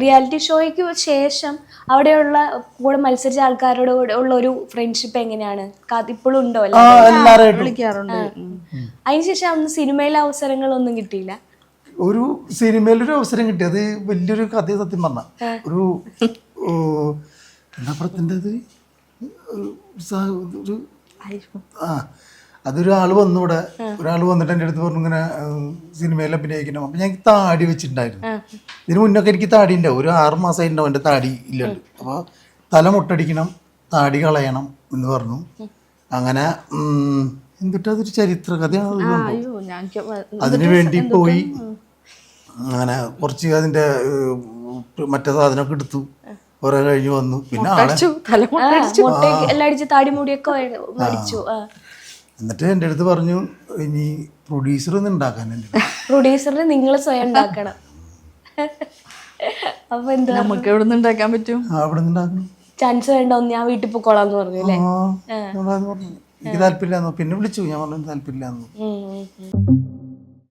Reality ഷോയ്ക്ക് ശേഷം അവിടെയുള്ള കൂടെ മത്സരിച്ച ആൾക്കാരോട് ഉള്ള ഒരു ഫ്രണ്ട്ഷിപ്പ് എങ്ങനെയാണ്? ഇപ്പോഴും ഉണ്ടോ? വിളിക്കാറുണ്ട്. അതിനുശേഷം അന്ന് സിനിമയിലെ അവസരങ്ങളൊന്നും കിട്ടിയില്ല. ഒരു സിനിമയിലൊരു അവസരം കിട്ടി, അത് വലിയൊരു കഥ. സത്യം പറഞ്ഞ ഒരു എന്താ പറയണ്ടത്, ഒരു അതൊരാൾ വന്നു ഇവിടെ. ഒരാൾ വന്നിട്ട് എൻ്റെ അടുത്ത് പറഞ്ഞു ഇങ്ങനെ സിനിമയിൽ അഭിനയിക്കണം. അപ്പം ഞാൻ താടി വെച്ചിട്ടുണ്ടായിരുന്നു. ഇതിന് മുന്നൊക്കെ എനിക്ക് താടി ഉണ്ടാവും, ഒരു 6 മാസമായി ഉണ്ടാവും എൻ്റെ താടി ഇല്ലല്ലോ. അപ്പോൾ തല മുട്ടടിക്കണം, താടി കളയണം എന്ന് പറഞ്ഞു. അങ്ങനെ എന്നിട്ട് അതൊരു ചരിത്ര കഥയാണ്. അതിനു വേണ്ടി പോയി അങ്ങനെ കുറച്ച് അതിൻ്റെ മറ്റേ സാധനമൊക്കെ എടുത്തു. കുറെ കഴിഞ്ഞ് വന്നു. പിന്നെ എന്നിട്ട് എൻ്റെ അടുത്ത് പറഞ്ഞു ഇനി പ്രൊഡ്യൂസർ ഒന്നും ഉണ്ടാക്കാൻ. പ്രൊഡ്യൂസറിന് നിങ്ങൾ സ്വയം ഉണ്ടാക്കണം. അപ്പൊ എന്താ നമുക്ക് എവിടെ നിന്ന് ഉണ്ടാക്കാൻ പറ്റും? അവിടെ നിന്ന് ഉണ്ടാക്കണം. ചാൻസ് വേണ്ട, ഞാൻ വീട്ടിൽ പോയിക്കോളാന്ന് പറഞ്ഞു അല്ലേ? എനിക്ക് താല്പര്യമില്ലാന്നു. പിന്നെ വിളിച്ചു, ഞാൻ പറഞ്ഞു താല്പര്യമില്ലാന്നു.